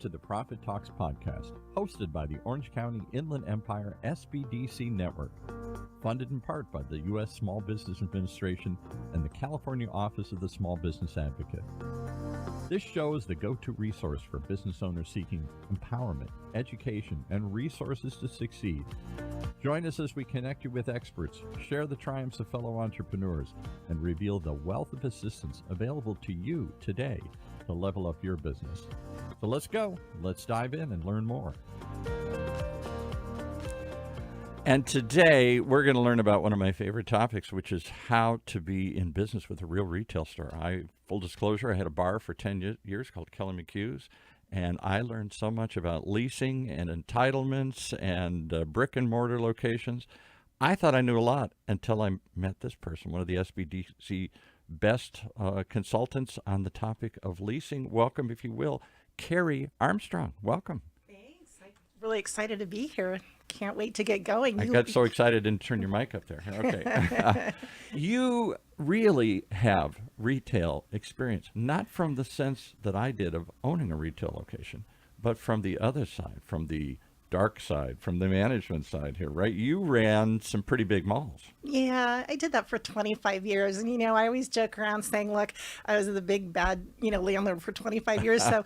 to the Profit Talks podcast, hosted by the Orange County Inland Empire SBDC Network, funded in part by the U.S. Small Business Administration and the California Office of the Small Business Advocate. This show is the go-to resource for business owners seeking empowerment, education, and resources to succeed. Join us as we connect you with experts, share the triumphs of fellow entrepreneurs, and reveal the wealth of assistance available to you today to level up your business. So let's go. Let's dive in and learn more. And today we're going to learn about one of my favorite topics, which is how to be in business with a real retail store. Full disclosure, I had a bar for 10 years called Kelly McHugh's, and I learned so much about leasing and entitlements and brick and mortar locations. I thought I knew a lot until I met this person, one of the SBDC best consultants on the topic of leasing. Welcome, if you will, Karie Armstrong. Welcome. Thanks. I'm really excited to be here. Can't wait to get going. I got so excited I didn't turn your mic up there. Okay. You really have retail experience, not from the sense that I did of owning a retail location, but from the other side, from the dark side, from the management side here, right? You ran some pretty big malls. Yeah, I did that for 25 years. And, I always joke around saying, look, I was the big bad, landlord for 25 years. So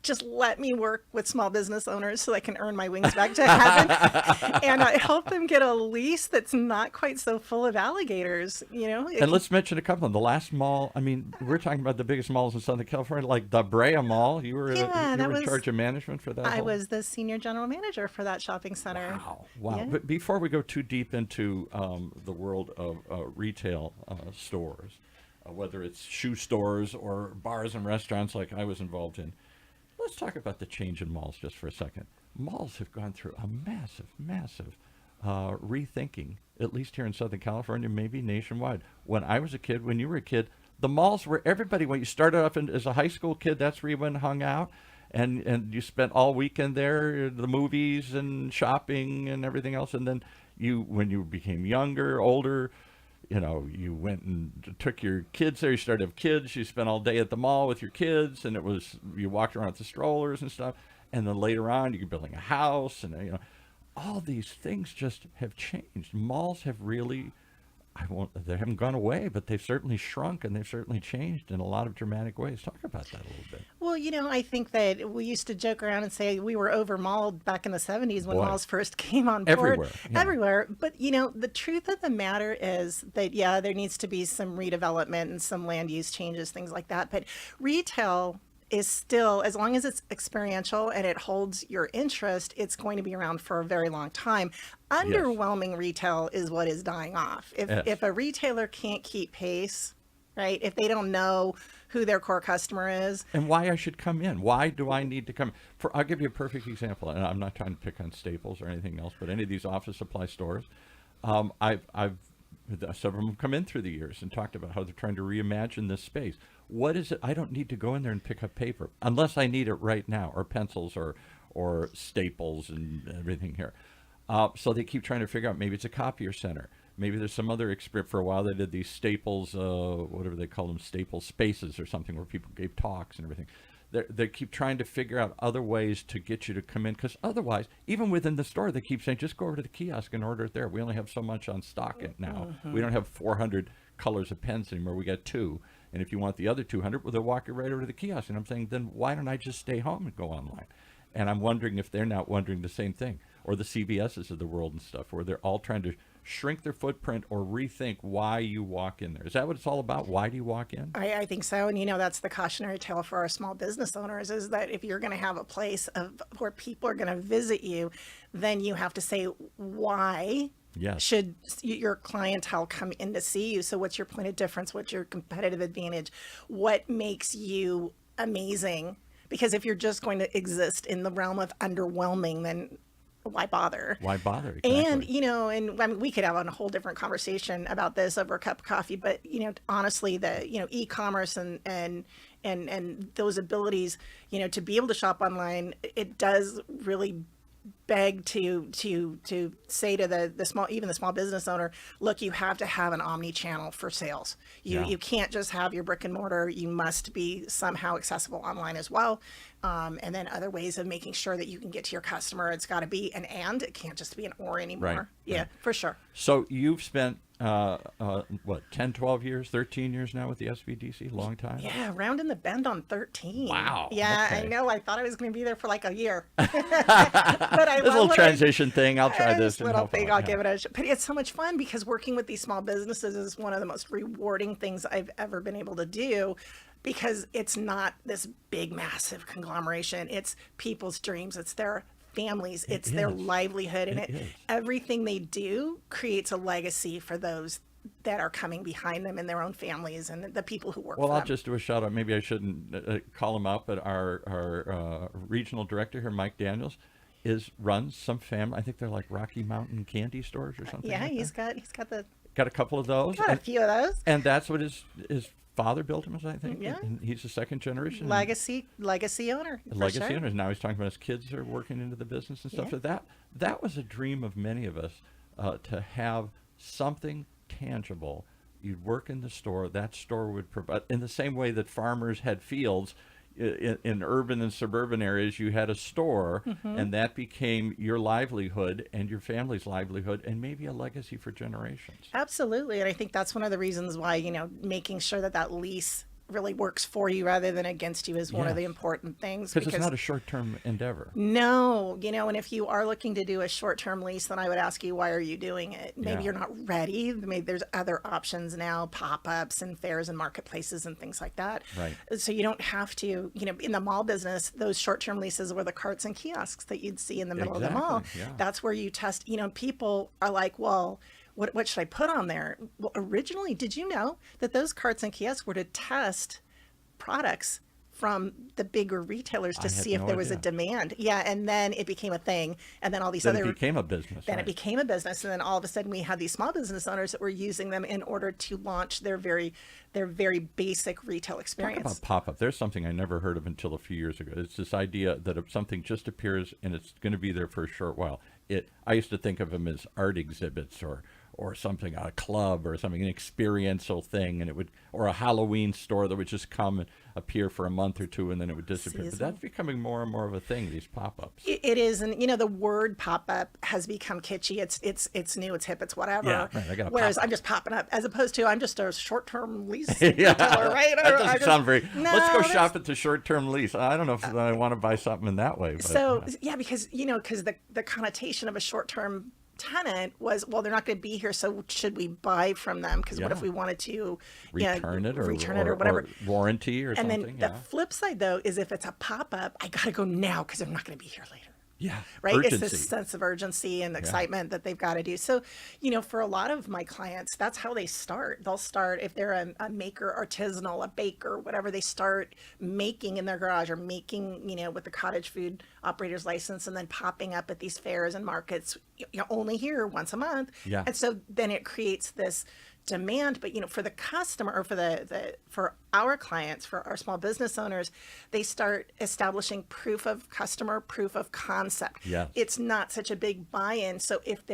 just let me work with small business owners so I can earn my wings back to heaven. And I help them get a lease that's not quite so full of alligators, And let's mention a couple of them. The last mall, we're talking about the biggest malls in Southern California, like the Brea Mall. You were in charge of management for that? I was the senior general manager for that shopping center. Wow. Yeah. But before we go too deep into the world of retail stores, whether it's shoe stores or bars and restaurants like I was involved in, let's talk about the change in malls just for a second. Malls have gone through a massive rethinking, at least here in Southern California, maybe nationwide. When I was a kid, when you were a kid, the malls were everybody. When you started off as a high school kid, that's where you went and hung out. And you spent all weekend there, the movies and shopping and everything else. And then when you became younger, older, you went and took your kids there. You started to have kids. You spent all day at the mall with your kids, and you walked around with the strollers and stuff. And then later on, you're building a house, and all these things just have changed. Malls have really, they haven't gone away, but they've certainly shrunk, and they've certainly changed in a lot of dramatic ways. Talk about that a little bit. Well, I think that we used to joke around and say we were over-malled back in the 70s when malls first came on board. Everywhere. But, the truth of the matter is that, there needs to be some redevelopment and some land use changes, things like that. But retail is still, as long as it's experiential and it holds your interest, it's going to be around for a very long time. Underwhelming retail is what is dying off. If a retailer can't keep pace, right? If they don't know who their core customer is. And why I should come in. Why do I need to come? I'll give you a perfect example, and I'm not trying to pick on Staples or anything else, but any of these office supply stores, I've several of them come in through the years and talked about how they're trying to reimagine this space. What is it? I don't need to go in there and pick up paper unless I need it right now, or pencils or staples and everything here. So they keep trying to figure out, maybe it's a copier center. Maybe there's some other experience. For a while, they did these Staples, whatever they call them, Staples spaces or something, where people gave talks and everything. They keep trying to figure out other ways to get you to come in, because otherwise, even within the store, they keep saying, just go over to the kiosk and order it there. We only have so much on stock now. Mm-hmm. We don't have 400 colors of pens anymore. We got 2. And if you want the other 200, well, they'll walk you right over to the kiosk. And I'm saying, then why don't I just stay home and go online? And I'm wondering if they're not wondering the same thing, or the CVSs of the world and stuff, where they're all trying to shrink their footprint or rethink why you walk in there. Is that what it's all about? Why do you walk in? I think so. And, that's the cautionary tale for our small business owners, is that if you're going to have a place where people are going to visit you, then you have to say, why should your clientele come in to see you? So what's your point of difference? What's your competitive advantage? What makes you amazing? Because if you're just going to exist in the realm of underwhelming, then why bother? Why bother? Exactly. And we could have a whole different conversation about this over a cup of coffee, but honestly, the e-commerce and those abilities, to be able to shop online, it does really beg to say to the small business owner, look, you have to have an omni-channel for sales. You can't just have your brick and mortar. You must be somehow accessible online as well. And then other ways of making sure that you can get to your customer. It's got to be an and. It can't just be an or anymore. Right. Yeah, right. for sure. So you've spent, 10, 12 years, 13 years now with the SBDC? Long time? Yeah, rounding the bend on 13. Wow. Yeah, okay. I know. I thought I was going to be there for like a year. But I this little transition thing, I'll try this. Little thing, I'll give it a shot. But it's so much fun because working with these small businesses is one of the most rewarding things I've ever been able to do. Because it's not this big, massive conglomeration. It's people's dreams. It's their families. It's their livelihood. And everything they do creates a legacy for those that are coming behind them and their own families and the people who work for them. Well, I'll just do a shout out. Maybe I shouldn't call him out, but our regional director here, Mike Daniels, runs some family. I think they're like Rocky Mountain candy stores or something. Yeah, like he's that. got a couple of those. Got a few of those. And that's what his father built him, I think. Yeah. And he's a second generation. Legacy owner. Legacy owner. Now he's talking about his kids are working into the business and stuff. So that was a dream of many of us, to have something tangible. You'd work in the store. That store would provide, in the same way that farmers had fields, in urban and suburban areas, you had a store, and that became your livelihood and your family's livelihood, and maybe a legacy for generations. Absolutely. And I think that's one of the reasons why, making sure that lease really works for you rather than against you is one of the important things. Because it's not a short-term endeavor. No, and if you are looking to do a short-term lease, then I would ask you, why are you doing it? Maybe you're not ready. Maybe there's other options now, pop-ups and fairs and marketplaces and things like that. Right. So you don't have to, in the mall business, those short-term leases were the carts and kiosks that you'd see in the middle of the mall. Yeah. That's where you test, people are like, well, what should I put on there? Well, originally, did you know that those carts and kiosks were to test products from the bigger retailers to see if there was a demand? Yeah, and then it became a thing, and then all these it became a business. Then it became a business, and then all of a sudden we had these small business owners that were using them in order to launch their very basic retail experience. Talk about pop-up. There's something I never heard of until a few years ago. It's this idea that if something just appears and it's going to be there for a short while. I used to think of them as art exhibits or something, a club or something, an experiential thing, or a Halloween store that would just come and appear for a month or two and then it would disappear. But that's becoming more and more of a thing, these pop-ups. It is, and the word pop-up has become kitschy. It's new, it's hip, it's whatever. Yeah, right. I got Whereas I'm just popping up, as opposed to I'm just a short-term lease yeah, retailer, right? That doesn't sound very. No, let's go shop at the short-term lease. I don't know if I want to buy something in that way. But, so because the connotation of a short-term tenant was, well, they're not going to be here, so should we buy from them? Because what if we wanted to return it or whatever, or warranty or something? And then the flip side, though, is if it's a pop-up, I got to go now because they're not going to be here later. Yeah, right. Urgency. It's this sense of urgency and excitement that they've got to do. So, for a lot of my clients, that's how they start. They'll start, if they're a maker, artisanal, a baker, whatever, they start making in their garage or making, with the cottage food operator's license, and then popping up at these fairs and markets, only here once a month. Yeah. And so then it creates this demand, but for the customer, or for our clients, for our small business owners, they start establishing proof of customer, proof of concept. Yes. It's not such a big buy-in. So if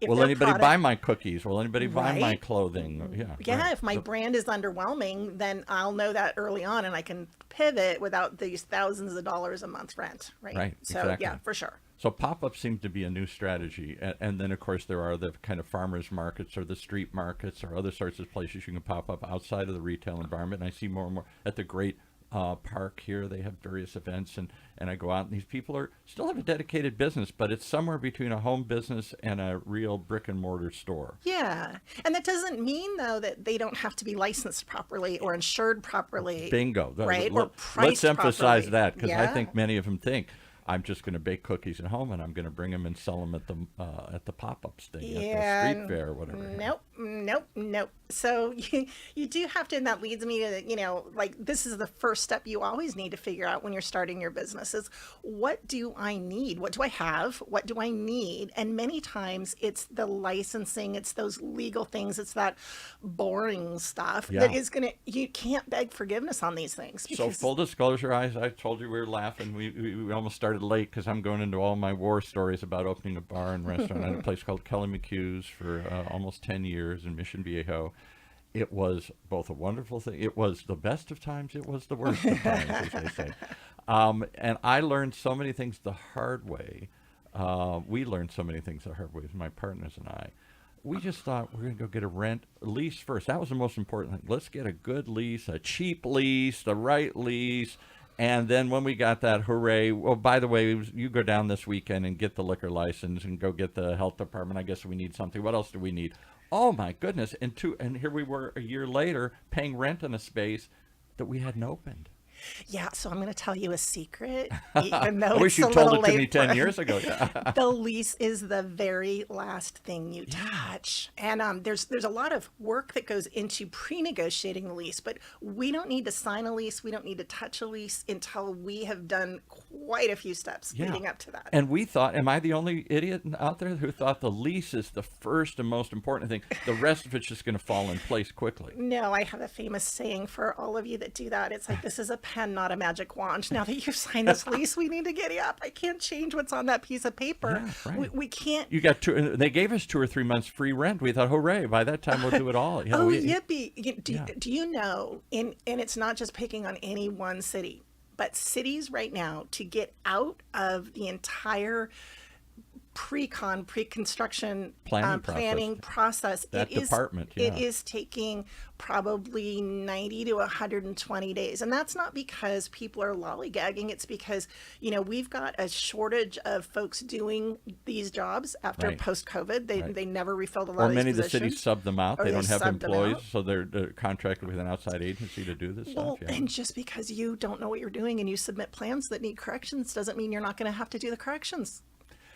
will anybody buy my cookies? Will anybody buy my clothing? Yeah. If my brand is underwhelming, then I'll know that early on, and I can pivot without these thousands of dollars a month rent. Right. So exactly. Yeah, for sure. So pop-up seems to be a new strategy. And then, of course, there are the kind of farmers markets or the street markets or other sorts of places you can pop up outside of the retail environment. And I see more and more at the great park here. They have various events, and I go out, and these people still have a dedicated business, but it's somewhere between a home business and a real brick and mortar store. Yeah. And that doesn't mean, though, that they don't have to be licensed properly or insured properly. Bingo. Right. Or priced Let's emphasize properly. that, because I think many of them think, I'm just going to bake cookies at home and I'm going to bring them and sell them at the pop-ups thing, at the street fair or whatever. Nope. Nope. So you do have to, and that leads me to, like, this is the first step you always need to figure out when you're starting your business is, what do I need? What do I have? What do I need? And many times it's the licensing, it's those legal things, it's that boring stuff that is you can't beg forgiveness on these things. So full disclosure, I told you we were laughing. We almost started late because I'm going into all my war stories about opening a bar and restaurant at a place called Kelly McHugh's for almost 10 years in Mission Viejo. It was both a wonderful thing. It was the best of times. It was the worst of times, as they say. And I learned so many things the hard way. We learned so many things the hard way, my partners and I. We just thought we're going to go get a lease first. That was the most important thing. Let's get a good lease, a cheap lease, the right lease. And then when we got that, hooray. Well, by the way, you go down this weekend and get the liquor license and go get the health department. I guess we need something. What else do we need? Oh, my goodness. And here we were a year later paying rent in a space that we hadn't opened. Yeah, so I'm going to tell you a secret, even though I wish you told it to me 10 years ago. Yeah. The lease is the very last thing you touch. And there's a lot of work that goes into pre-negotiating the lease, but we don't need to sign a lease. We don't need to touch a lease until we have done quite a few steps leading up to that. And we thought, am I the only idiot out there who thought the lease is the first and most important thing? The rest of it's just going to fall in place quickly. No, I have a famous saying for all of you that do that. It's like, this is a pen, not a magic wand. Now that you've signed this lease, we need to get you up. I can't change what's on that piece of paper. Yeah, right. We can't. You got they gave us 2 or 3 months free rent. We thought, hooray, by that time we'll do it all. You know, yippee. Do you know, and it's not just picking on any one city, but cities right now, to get out of the entire pre-construction planning process, it is taking probably 90 to 120 days. And that's not because people are lollygagging. It's because, we've got a shortage of folks doing these jobs after post-COVID. They never refilled a lot of these many of the positions. cities sub them out. They don't have employees, so they're contracted with an outside agency to do this stuff. Yeah. And just because you don't know what you're doing and you submit plans that need corrections doesn't mean you're not going to have to do the corrections.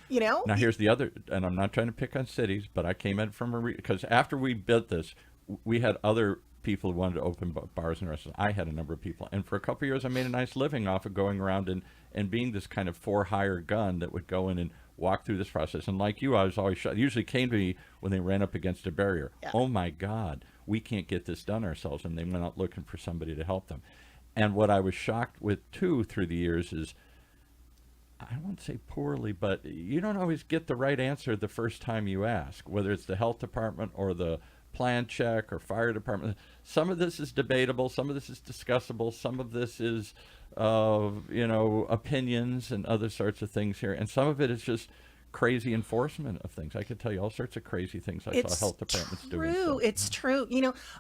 Now here's the other, and I'm not trying to pick on cities, but I came in from because after we built this, we had other people who wanted to open bars and restaurants. I had a number of people, and for a couple of years I made a nice living off of going around and being this kind of for-hire gun that would go in and walk through this process. And like you, I was always shocked. It usually came to me when they ran up against a barrier. Yeah. Oh my God, we can't get this done ourselves, and they went out looking for somebody to help them. And what I was shocked with too through the years is, I don't want to say poorly, but you don't always get the right answer the first time you ask, whether it's the health department or the plan check or fire department. Some of this is debatable. Some of this is discussable. Some of this is, opinions and other sorts of things here. And some of it is just crazy enforcement of things. I could tell you all sorts of crazy things I saw health departments doing. It's true.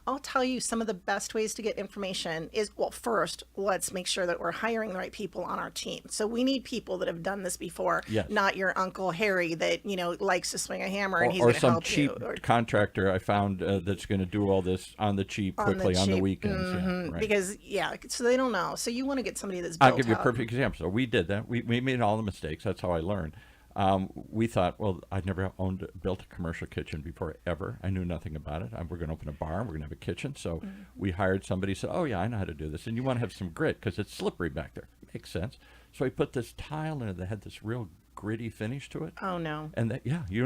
I'll tell you some of the best ways to get information is, well, first, let's make sure that we're hiring the right people on our team. So we need people that have done this before, not your Uncle Harry that, likes to swing a hammer and he's going to help you. Or some cheap contractor I found that's going to do all this on the cheap quickly on the weekends. Mm-hmm. Yeah, right. Because, so they don't know. So you want to get somebody that's I'll give you a perfect example. So we did that. We made all the mistakes. That's how I learned. We thought, well, I'd never built a commercial kitchen before ever. I knew nothing about it. We're going to open a bar. We're going to have a kitchen. So we hired somebody, said, oh, yeah, I know how to do this. And you want to have some grit because it's slippery back there. Makes sense. So we put this tile in it that had this real gritty finish to it. Oh, no. And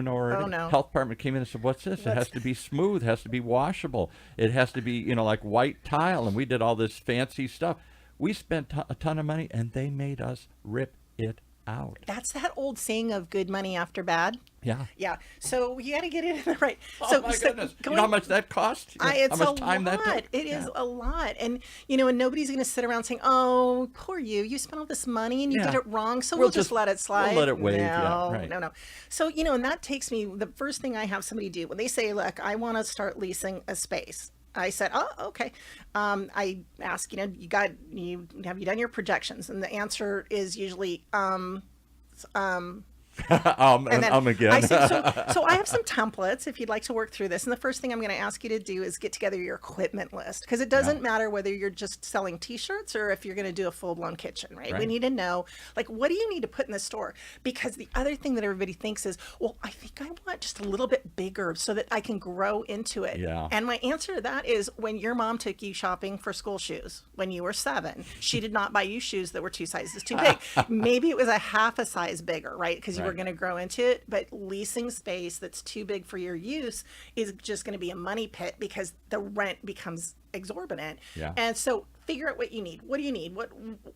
already. Oh, no. Health department came in and said, what's this? It has to be smooth. It has to be washable. It has to be, like white tile. And we did all this fancy stuff. We spent a ton of money, and they made us rip it out. That's that old saying of good money after bad. Yeah. So you got to get it in the right. Oh my goodness! You know how much that cost? It's how much a time lot. That took? It is a lot, and and nobody's going to sit around saying, "Oh, poor you! You spent all this money and you did it wrong, so we'll just let it slide." We'll let it wave. No. So and that takes me. The first thing I have somebody do when they say, "Look, I want to start leasing a space." I said, oh, okay. I ask, have you done your projections? And the answer is usually, Again. I said, so I have some templates if you'd like to work through this. And the first thing I'm going to ask you to do is get together your equipment list, because it doesn't matter whether you're just selling t-shirts or if you're going to do a full-blown kitchen, right? We need to know, like, what do you need to put in the store? Because the other thing that everybody thinks is, well, I think I want just a little bit bigger so that I can grow into it. Yeah. And my answer to that is, when your mom took you shopping for school shoes when you were 7, she did not buy you shoes that were 2 sizes too big. Maybe it was a half a size bigger, right? Because you were going to grow into it. But leasing space that's too big for your use is just going to be a money pit, because the rent becomes exorbitant. Yeah. And so figure out what you need. What do you need?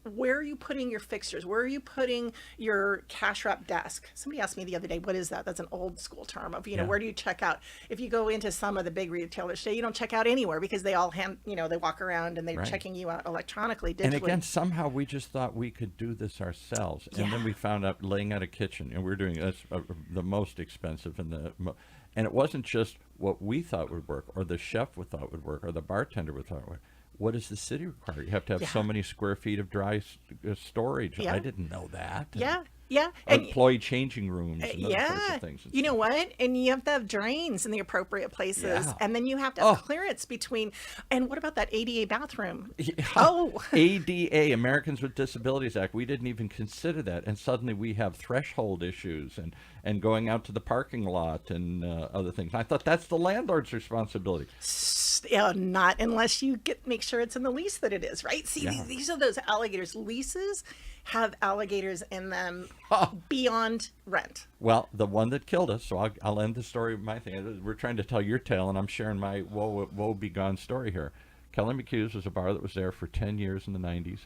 Where are you putting your fixtures? Where are you putting your cash wrap desk? Somebody asked me the other day, what is that? That's an old school term of, where do you check out? If you go into some of the big retailers today, you don't check out anywhere, because they all they walk around and they're checking you out electronically, digitally. And again, somehow we just thought we could do this ourselves. And then we found out laying out a kitchen, and we're doing this, the most expensive and it wasn't just what we thought would work, or the chef thought would work, or the bartender would thought would work. What does the city require? You have to have so many square feet of dry storage. I didn't know that. And employee changing rooms and those sorts of things. You know what? And you have to have drains in the appropriate places. Yeah. And then you have to have clearance between. And what about that ADA bathroom? Yeah. ADA, Americans with Disabilities Act. We didn't even consider that. And suddenly we have threshold issues and going out to the parking lot and other things. I thought that's the landlord's responsibility. Not unless you make sure it's in the lease that it is, right? See, these are those alligators. Leases have alligators in them beyond rent. Well, the one that killed us, so I'll end the story with my thing. We're trying to tell your tale, and I'm sharing my woe begone story here. Kelly McHugh's was a bar that was there for 10 years in the 90s,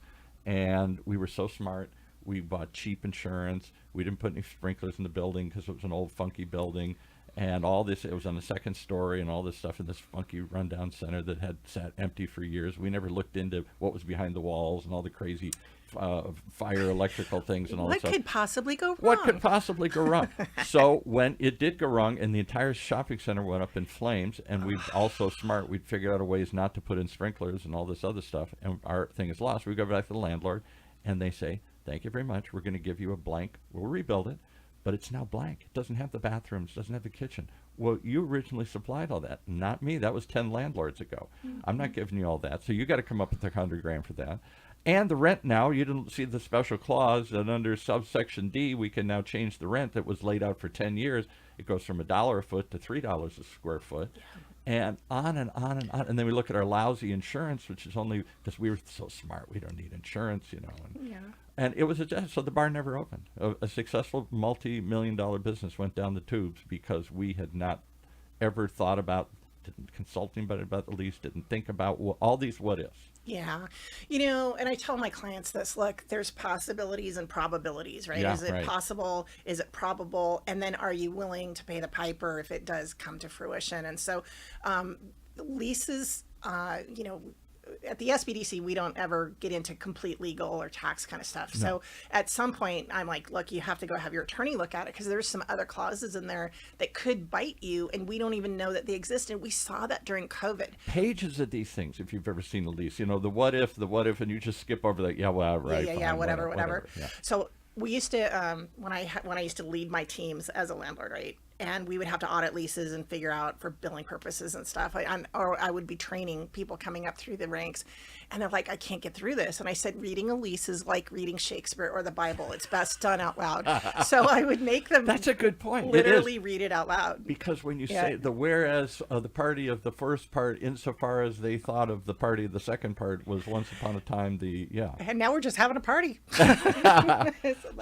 and we were so smart. We bought cheap insurance. We didn't put any sprinklers in the building because it was an old funky building. And all this, it was on the second story, and all this stuff in this funky rundown center that had sat empty for years. We never looked into what was behind the walls and all the crazy fire electrical things and all that stuff. What could possibly go wrong? What could possibly go wrong? So when it did go wrong, and the entire shopping center went up in flames, and we'd also smart, we'd figured out a ways not to put in sprinklers and all this other stuff, and our thing is lost. We go back to the landlord, and they say, thank you very much. We're going to give you a blank. We'll rebuild it. But it's now blank. It doesn't have the bathrooms, doesn't have the kitchen. Well, you originally supplied all that, not me. That was 10 landlords ago. Mm-hmm. I'm not giving you all that. So you got to come up with $100,000 for that. And the rent now, you didn't see the special clause that under subsection D, we can now change the rent that was laid out for 10 years. It goes from $1 a foot to $3 a square foot. Yeah. And on and on and on. And then we look at our lousy insurance, which is only because we were so smart. We don't need insurance, And it was so the bar never opened. A successful multi-million-dollar business went down the tubes because we had not ever thought about consulting about the lease, didn't think about all these what-ifs. Yeah. And I tell my clients this, look, there's possibilities and probabilities, right? Is it possible? Is it probable? And then are you willing to pay the piper if it does come to fruition? And so leases, at the SBDC, we don't ever get into complete legal or tax kind of stuff. No. So at some point, I'm like, look, you have to go have your attorney look at it, because there's some other clauses in there that could bite you, and we don't even know that they exist. And we saw that during COVID. Pages of these things, if you've ever seen a lease, the what if, and you just skip over that. Yeah, well, right. Yeah, whatever. Yeah. So we used to, when I used to lead my teams as a landlord, right? And we would have to audit leases and figure out for billing purposes and stuff. Or I would be training people coming up through the ranks, and they're like, I can't get through this. And I said, reading a lease is like reading Shakespeare or the Bible. It's best done out loud. So I would make them. That's a good point. Literally read it out loud. Because when you say the whereas the party of the first part, insofar as they thought of the party of the second part, was once upon a time And now we're just having a party.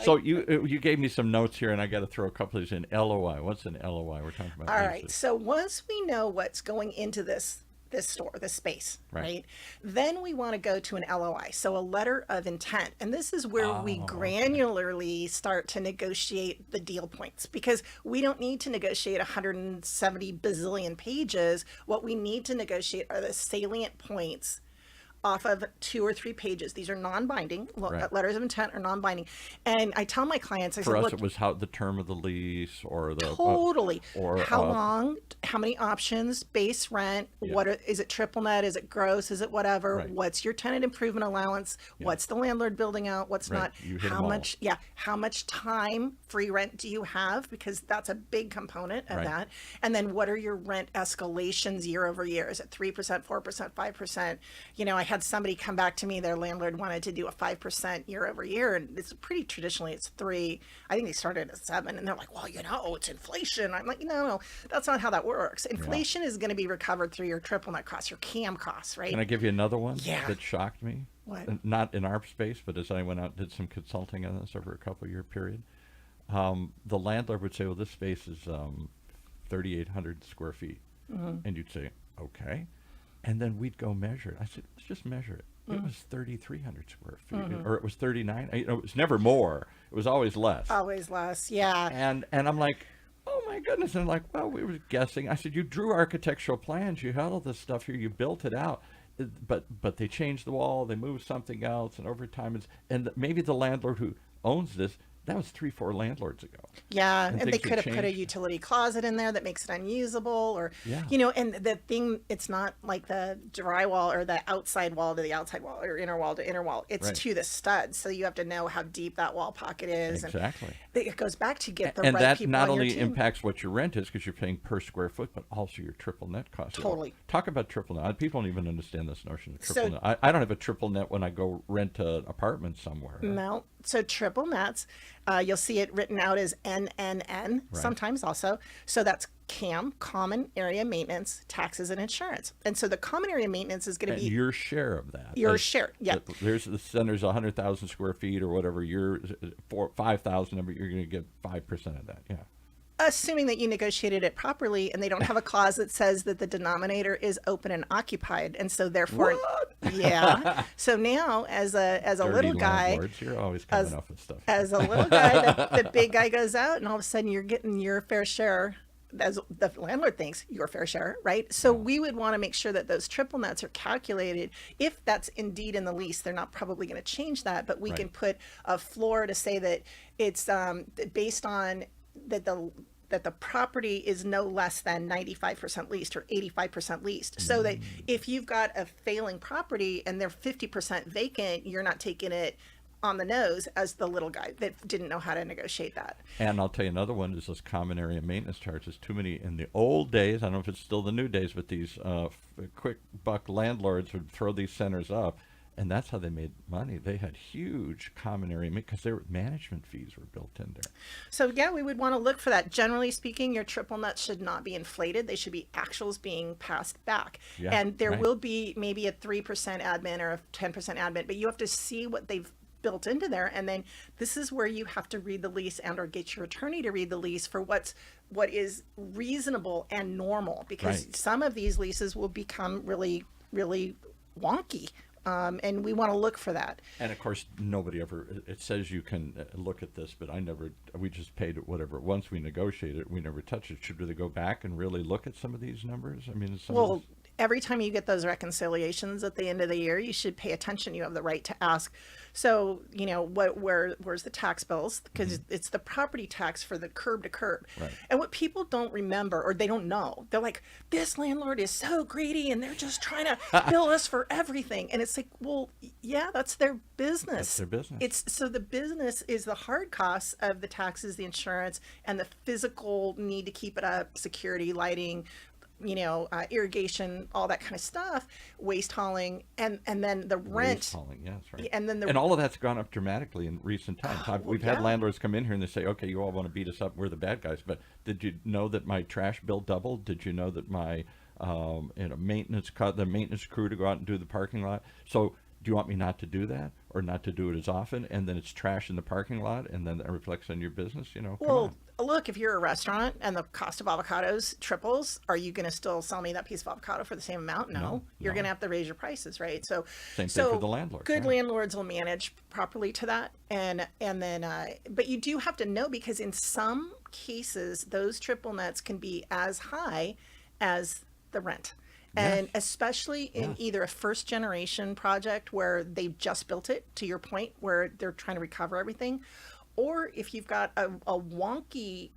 So you gave me some notes here, and I got to throw a couple of these in. LOI. What's an LOI? We're talking about. All right. So once we know what's going into this store, this space, right? Then we want to go to an LOI, so a letter of intent. And this is where we granularly start to negotiate the deal points, because we don't need to negotiate 170 bazillion pages. What we need to negotiate are the salient points off of 2 or 3 pages. These are non-binding. Right. Letters of intent are non-binding. And I tell my clients, I For said, us, look, it was how the term of the lease or the totally. or How long? How many options? Base rent? Yeah. Is it triple net? Is it gross? Is it whatever? Right. What's your tenant improvement allowance? Yeah. What's the landlord building out? What's Right. not? You hit How 'em all. much? Yeah. How much time free rent do you have? Because that's a big component of Right. that. And then what are your rent escalations year over year? Is it 3%, 4%, 5%? You know, I had somebody come back to me. Their landlord wanted to do a 5% year over year, and it's pretty traditionally it's 3. I think they started at 7, and they're like, well, you know, it's inflation. I'm like, no, that's not how that works. Inflation is going to be recovered through your triple net costs, your CAM costs, right? Can I give you another one Yeah. that shocked me? What? Not in our space, but as I went out and did some consulting on this over a couple-year period, the landlord would say, well, this space is 3,800 square feet. And you'd say, okay. And then we'd go measure it. I said, let's just measure it. It was 3,300 square feet, or it was 39. You know, it was never more. It was always less. Always less, yeah. And I'm like, oh my goodness. And I'm like, well, we were guessing. I said, you drew architectural plans. You had all this stuff here. You built it out. But they changed the wall. They moved something else. And over time, and maybe the landlord who owns this, that was 3-4 landlords ago. Yeah, and they things could have put a changed. utility closet in there that makes it unusable, or Yeah. you know, and the thing, it's not like the drywall or the outside wall to the outside wall or inner wall to inner wall. It's Right. to the studs, so you have to know how deep that wall pocket is. Exactly. And it goes back to get the And right that people not on your only team. impacts what your rent is because you're paying per square foot, but also your triple net costs. Totally. Talk about triple net. People don't even understand this notion of triple So- net. I don't have a triple net when I go rent an apartment somewhere. No. So triple nets, you'll see it written out as NNN sometimes also. So that's CAM, common area maintenance, taxes, and insurance. And so the common area maintenance is going to And be your share of that. your share. Yeah. There's the center's 100,000 square feet or whatever. You're 5,000 of it. You're going to get 5% of that. Yeah. Assuming that you negotiated it properly and they don't have a clause that says that the denominator is open and occupied, and so therefore, yeah. So now, as a Dirty little guy, landlords, you're always coming up with stuff. as a little guy, the big guy goes out, and all of a sudden you're getting your fair share. As the landlord thinks, your fair share, right? So we would want to make sure that those triple nets are calculated. If that's indeed in the lease, they're not probably going to change that, but we can put a floor to say that it's based on that the property is no less than 95% leased or 85% leased. So that if you've got a failing property and they're 50% vacant, you're not taking it on the nose as the little guy that didn't know how to negotiate that. And I'll tell you another one is those common area maintenance charges. Too many in the old days. I don't know if it's still the new days, but these quick buck landlords would throw these centers up, and that's how they made money. They had huge common area because their management fees were built in there. So yeah, we would want to look for that. Generally speaking, your triple nets should not be inflated. They should be actuals being passed back. Yeah, And there right. will be maybe a 3% admin or a 10% admin, but you have to see what they've built into there. And then this is where you have to read the lease and or get your attorney to read the lease for what is reasonable and normal, because Right. some of these leases will become really, really wonky. And we want to look for that. And of course, nobody ever, it says you can look at this, but we just paid it whatever. Once we negotiated it, we never touched it. Should they go back and really look at some of these numbers? I mean, Well, every time you get those reconciliations at the end of the year, you should pay attention. You have the right to ask. So, you know, where's the tax bills? Because it's the property tax for the curb to curb. Right. And what people don't remember, or they don't know, they're like, this landlord is so greedy and they're just trying to bill us for everything. And it's like, well, yeah, that's their business. That's their business. So the business is the hard costs of the taxes, the insurance, and the physical need to keep it up, security, lighting, you know, irrigation, all that kind of stuff, waste hauling, and then the rent. Waste hauling, yeah, that's right. And all of that's gone up dramatically in recent times. We've had landlords come in here and they say, okay, you all want to beat us up, we're the bad guys, but did you know that my trash bill doubled? Did you know that my maintenance the maintenance crew to go out and do the parking lot? So do you want me not to do that or not to do it as often? And then it's trash in the parking lot, and then that reflects on your business, you know? Come on. Look, if you're a restaurant and the cost of avocados triples, are you going to still sell me that piece of avocado for the same amount? No. You're going to have to raise your prices, right? So Same thing for the landlord. Good right? landlords will manage properly to that, and then but you do have to know, because in some cases those triple nets can be as high as the rent. And especially in either a first generation project where they've just built it, to your point, where they're trying to recover everything, or if you've got a wonky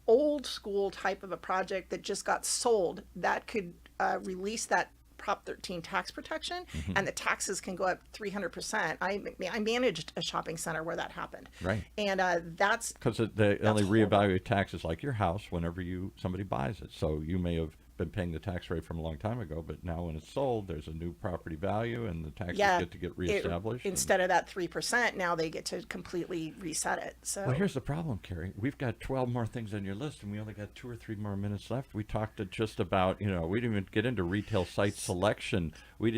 old school type of a project that just got sold, that could release that Prop 13 tax protection, and the taxes can go up 300%. I managed a shopping center where that happened. Right. And that's because they only reevaluate taxes like your house whenever somebody buys it. So you may have been paying the tax rate from a long time ago, but now when it's sold, there's a new property value, and the taxes get to get reestablished. Instead of that 3%, now they get to completely reset it. So well, here's the problem, Karie. We've got 12 more things on your list, and we only got 2 or 3 more minutes left. We talked just about, we didn't even get into retail site selection. We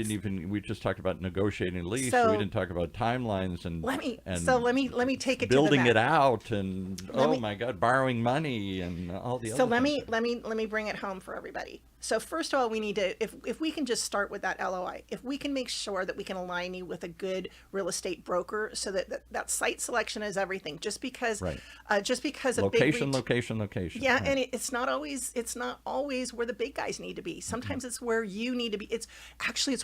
just talked about negotiating lease. So we didn't talk about timelines and let me take it building to the it out and my God, borrowing money and all the other things. let me bring it home for everybody. So first of all, we need to, if we can just start with that LOI, if we can make sure that we can align you with a good real estate broker, so that site selection is everything. Just because a location. Yeah, right. And it's not always where the big guys need to be. Sometimes it's where you need to be. It's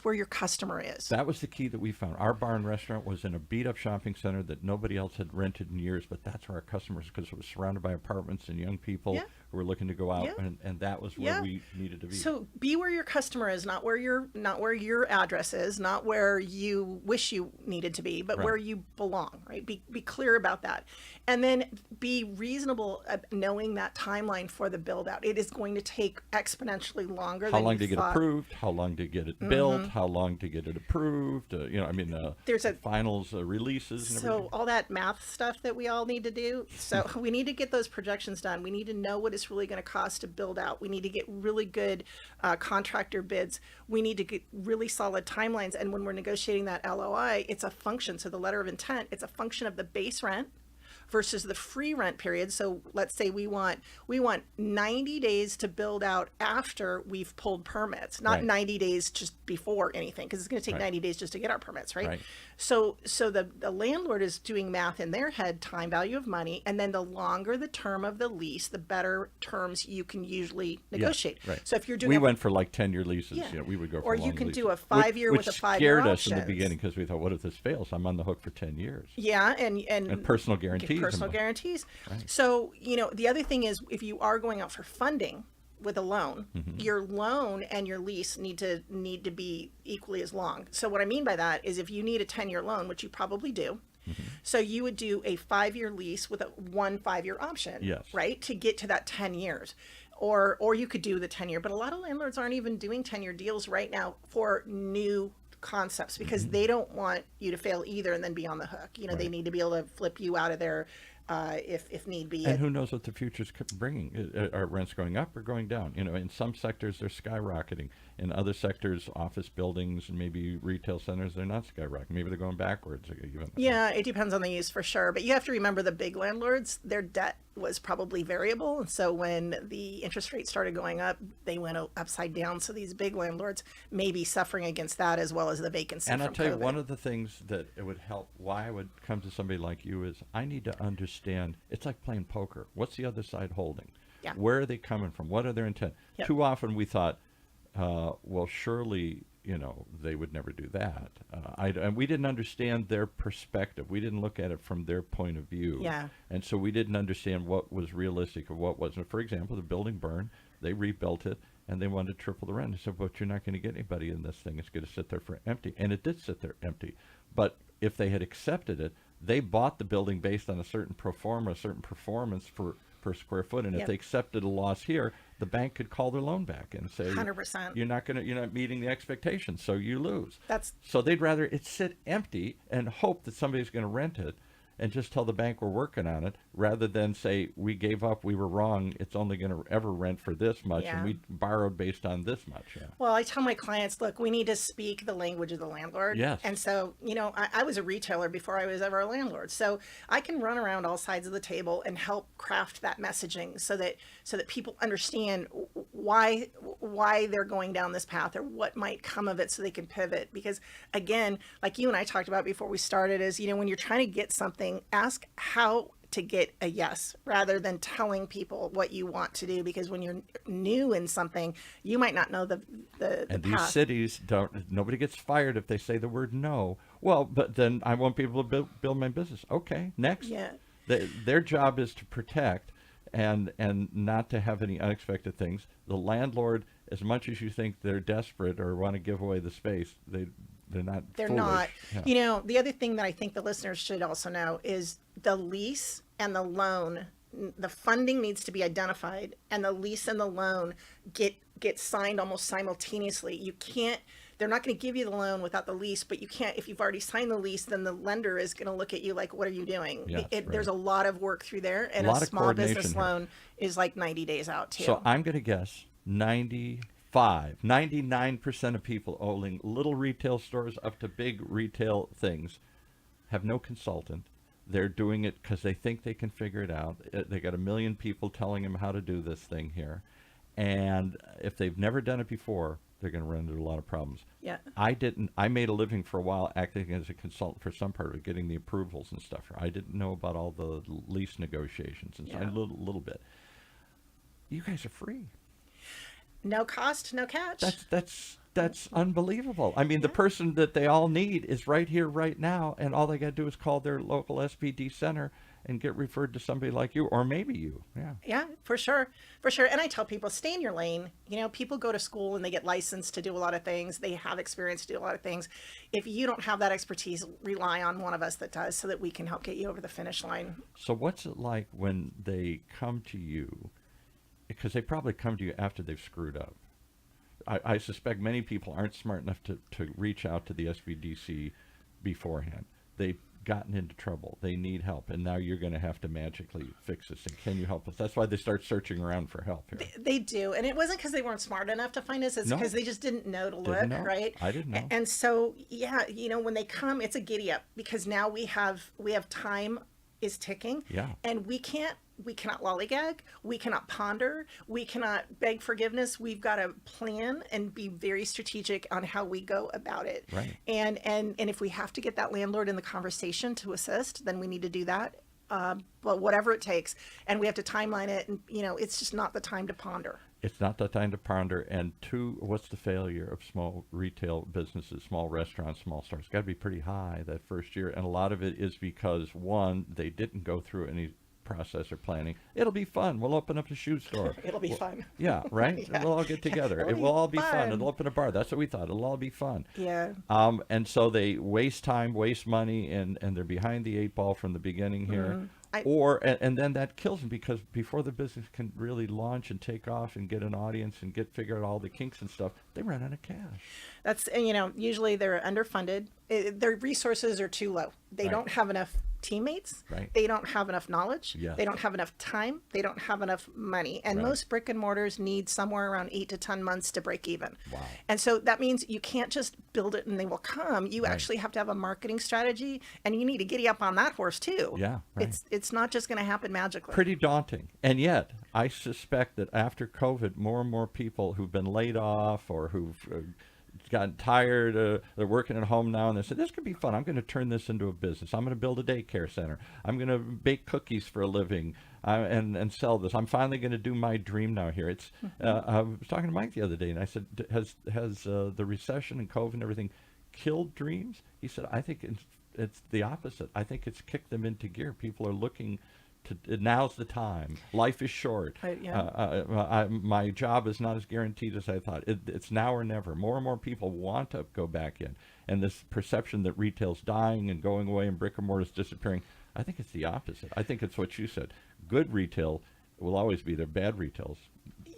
where your customer is. That was the key that we found. Our bar and restaurant was in a beat up shopping center that nobody else had rented in years, but that's where our customers, because it was surrounded by apartments and young people who were looking to go out, and that was where we needed to be. So be where your customer is, not where your address is, not where you wish you needed to be, but where you belong, right? Be clear about that. And then be reasonable knowing that timeline for the build out. It is going to take exponentially longer than you thought. How long to get approved? How long to get it built? How long to get it approved? There's finals, releases, and everything. So all that math stuff that we all need to do. So we need to get those projections done. We need to know what it's really going to cost to build out. We need to get really good contractor bids. We need to get really solid timelines. And when we're negotiating that LOI, it's a function. So the letter of intent, it's a function of the base rent versus the free rent period. So let's say we want 90 days to build out after we've pulled permits, not 90 days just before anything, because it's going to take 90 days just to get our permits, right? So the landlord is doing math in their head, time value of money, and then the longer the term of the lease, the better terms you can usually negotiate. So if you're doing, we went for like 10-year leases. We would go for or long you can leases. do a 5-year with a 5-year option. Which scared us in the beginning, because we thought, what if this fails? I'm on the hook for 10 years. Yeah, and personal guarantees. Personal guarantees. So the other thing is, if you are going out for funding with a loan, your loan and your lease need to be equally as long. So what I mean by that is, if you need a 10-year loan, which you probably do, so you would do a 5-year lease with a 5-year option, right, to get to that 10 years. Or you could do the 10-year, but a lot of landlords aren't even doing 10-year deals right now for new concepts, because they don't want you to fail either and then be on the hook. They need to be able to flip you out of there if need be. And who knows what the future's bringing? Are rents going up or going down? In some sectors they're skyrocketing. In other sectors, office buildings and maybe retail centers, they're not skyrocketing. Maybe they're going backwards. Yeah, it depends on the use for sure. But you have to remember, the big landlords, their debt was probably variable. And so when the interest rate started going up, they went upside down. So these big landlords may be suffering against that, as well as the vacancy. And I'll tell you, one of the things that it would help, why I would come to somebody like you, is I need to understand. It's like playing poker. What's the other side holding? Where are they coming from? What are their intent? Too often we thought, well, surely, they would never do that. And we didn't understand their perspective. We didn't look at it from their point of view. And so we didn't understand what was realistic or what wasn't. For example, the building burned, they rebuilt it, and they wanted to triple the rent. I said, but you're not going to get anybody in this thing. It's going to sit there for empty. And it did sit there empty. But if they had accepted it, they bought the building based on a certain pro forma, a certain performance per square foot. And if they accepted a loss here, the bank could call their loan back and say, 100%. You're not meeting the expectations, so you lose. So they'd rather it sit empty and hope that somebody's going to rent it, and just tell the bank we're working on it, rather than say, we gave up, we were wrong, it's only going to ever rent for this much, and we borrowed based on this much. Well, I tell my clients, look, we need to speak the language of the landlord. And so, I was a retailer before I was ever a landlord. So I can run around all sides of the table and help craft that messaging so that people understand why they're going down this path, or what might come of it, so they can pivot. Because again, like you and I talked about before we started, is, when you're trying to get something, ask how to get a yes, rather than telling people what you want to do, because when you're new in something, you might not know the And these path. cities don't, nobody gets fired if they say the word no. Well, but then I want people to build my business. Okay, next. Yeah. Their job is to protect and not to have any unexpected things. The landlord, as much as you think they're desperate or want to give away the space, they're not They're foolish. not. Yeah. You know, the other thing that I think the listeners should also know is the lease and the loan. The funding needs to be identified, and the lease and the loan get signed almost simultaneously. You can't. They're not going to give you the loan without the lease, but you can't. If you've already signed the lease, then the lender is going to look at you like, "What are you doing?" Yes, right. There's a lot of work through there, and A a lot of small coordination business here. loan is like 90 days out too. So I'm going to guess 99% of people owning little retail stores up to big retail things have no consultant. They're doing it because they think they can figure it out. They got a million people telling them how to do this thing here. And if they've never done it before, they're going to run into a lot of problems. Yeah. I made a living for a while acting as a consultant for some part of it, getting the approvals and stuff. I didn't know about all the lease negotiations and Yeah. a little bit. You guys are free. No cost, no catch. That's unbelievable. I mean, the person that they all need is right here, right now, and all they got to do is call their local SBD center and get referred to somebody like you, or maybe you. Yeah. Yeah, for sure. For sure. And I tell people, stay in your lane. You know, people go to school and they get licensed to do a lot of things. They have experience to do a lot of things. If you don't have that expertise, rely on one of us that does, so that we can help get you over the finish line. So what's it like when they come to you? Because they probably come to you after they've screwed up. I suspect many people aren't smart enough to reach out to the SBDC beforehand. They've gotten into trouble. They need help. And now you're going to have to magically fix this thing. Can you help us? That's why they start searching around for help here. They do. And it wasn't because they weren't smart enough to find us. It's No. because they just didn't know to look, Didn't know. right? I didn't know. And so, yeah, you know, when they come, it's a giddy up, because now we have time is ticking. Yeah. And we cannot lollygag. We cannot ponder. We cannot beg forgiveness. We've got to plan and be very strategic on how we go about it. Right. And if we have to get that landlord in the conversation to assist, then we need to do that. But whatever it takes, and we have to timeline it. And, you know, it's just not the time to ponder. It's not the time to ponder. And two, what's the failure of small retail businesses, small restaurants, small stores? It's got to be pretty high that first year. And a lot of it is because, one, they didn't go through any process or planning. It'll be fun. We'll open up a shoe store. It'll be fun. Yeah, right? Yeah. We'll all get together. It will all be fun. It'll open a bar. That's what we thought. It'll all be fun. Yeah. And so they waste time, waste money, and they're behind the eight ball from the beginning here. And then that kills them, because before the business can really launch and take off and get an audience and figure out all the kinks and stuff, they run out of cash. That's, you know, usually they're underfunded. Their resources are too low. They Right. don't have enough teammates. Right. They don't have enough knowledge. Yes. They don't have enough time. They don't have enough money. And Right. most brick and mortars need somewhere around 8 to 10 months to break even. Wow. And so that means you can't just build it and they will come. You Right. actually have to have a marketing strategy, and you need to giddy up on that horse too. Yeah, right. It's not just going to happen magically. Pretty daunting. And yet, I suspect that after COVID, more and more people who've been laid off or who've gotten tired, they're working at home now, and they said, this could be fun. I'm going to turn this into a business. I'm going to build a daycare center. I'm going to bake cookies for a living and sell this. I'm finally going to do my dream now here. It's. I was talking to Mike the other day, and I said, has the recession and COVID and everything killed dreams? He said, I think it's the opposite. I think it's kicked them into gear. People are looking now's the time. Life is short. Yeah. My job is not as guaranteed as I thought. It's now or never. More and more people want to go back in. And this perception that retail's dying and going away and brick and mortar is disappearing, I think it's the opposite. I think it's what you said. Good retail will always be there. Bad retail's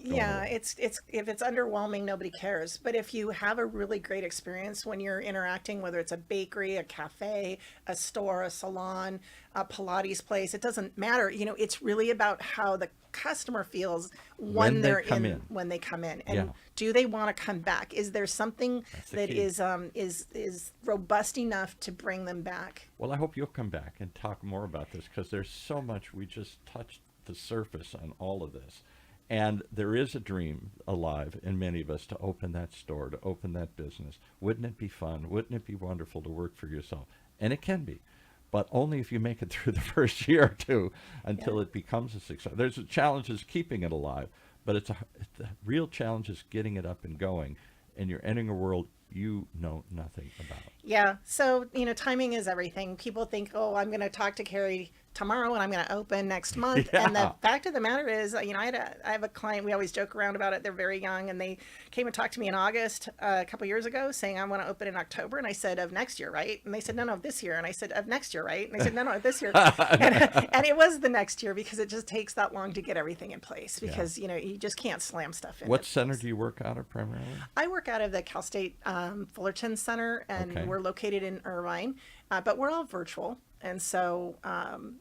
Yeah, it's if it's underwhelming, nobody cares. But if you have a really great experience when you're interacting, whether it's a bakery, a cafe, a store, a salon, a Pilates place, it doesn't matter. You know, it's really about how the customer feels when they they're come in. when they come in, and Yeah. do they want to come back? Is there something the that key. is robust enough to bring them back? Well, I hope you'll come back and talk more about this, because there's so much. We just touched the surface on all of this. And there is a dream alive in many of us to open that store, to open that business. Wouldn't it be fun? Wouldn't it be wonderful to work for yourself? And it can be. but only if you make it through the first year or two until it becomes a success. There's a challenge is keeping it alive, but the real challenge is getting it up and going, and you're entering a world you know nothing about. Yeah. So, timing is everything. People think, oh, I'm going to talk to Karie tomorrow and I'm going to open next month. Yeah. And the fact of the matter is, I have a client, we always joke around about it. They're very young, and they came and talked to me in August a couple years ago saying, I want to open in October. And I said, of next year, right? And they said, no, this year. And I said, of next year, right? And they said, no, this year. and it was the next year, because it just takes that long to get everything in place, because, you just can't slam stuff in. What center do you work out of primarily? I work out of the Cal State Fullerton Center, and we're located in Irvine, but we're all virtual. And so,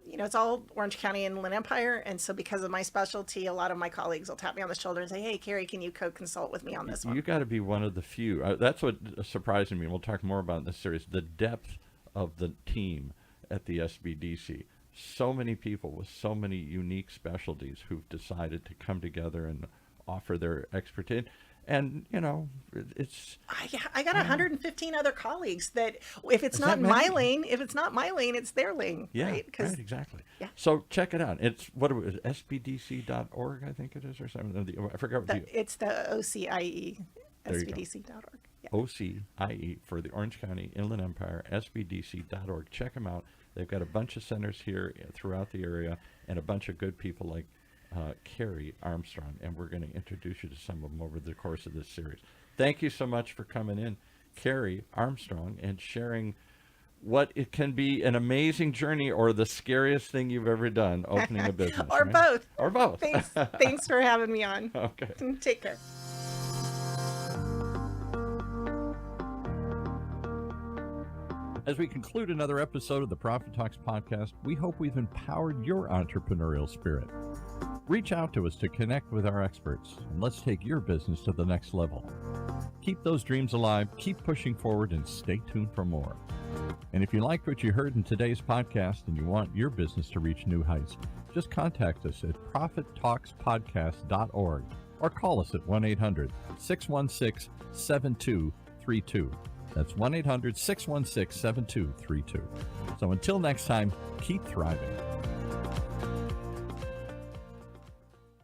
it's all Orange County and Inland Empire. And so because of my specialty, a lot of my colleagues will tap me on the shoulder and say, hey, Karie, can you co-consult with me on this one? You got to be one of the few. That's what surprised me. We'll talk more about in this series, the depth of the team at the SBDC. So many people with so many unique specialties who've decided to come together and offer their expertise. And, it's... I got 115 other colleagues that if it's not my lane, it's their lane. Yeah, right? Right, exactly. Yeah. So check it out. It's, SBDC.org, I think it is, or something. I forgot what it's the OCIE SBDC.org. Yeah. OCIE for the Orange County Inland Empire, SBDC.org. Check them out. They've got a bunch of centers here throughout the area, and a bunch of good people like Karie Armstrong, and we're going to introduce you to some of them over the course of this series. Thank you so much for coming in, Karie Armstrong, and sharing what it can be an amazing journey or the scariest thing you've ever done, opening a business. Or both. Or both. Thanks for having me on. Okay. Take care. As we conclude another episode of the Profit Talks podcast, we hope we've empowered your entrepreneurial spirit. Reach out to us to connect with our experts, and let's take your business to the next level. Keep those dreams alive, keep pushing forward, and stay tuned for more. And if you liked what you heard in today's podcast and you want your business to reach new heights, just contact us at profittalkspodcast.org or call us at 1-800-616-7232. That's 1-800-616-7232. So until next time, keep thriving.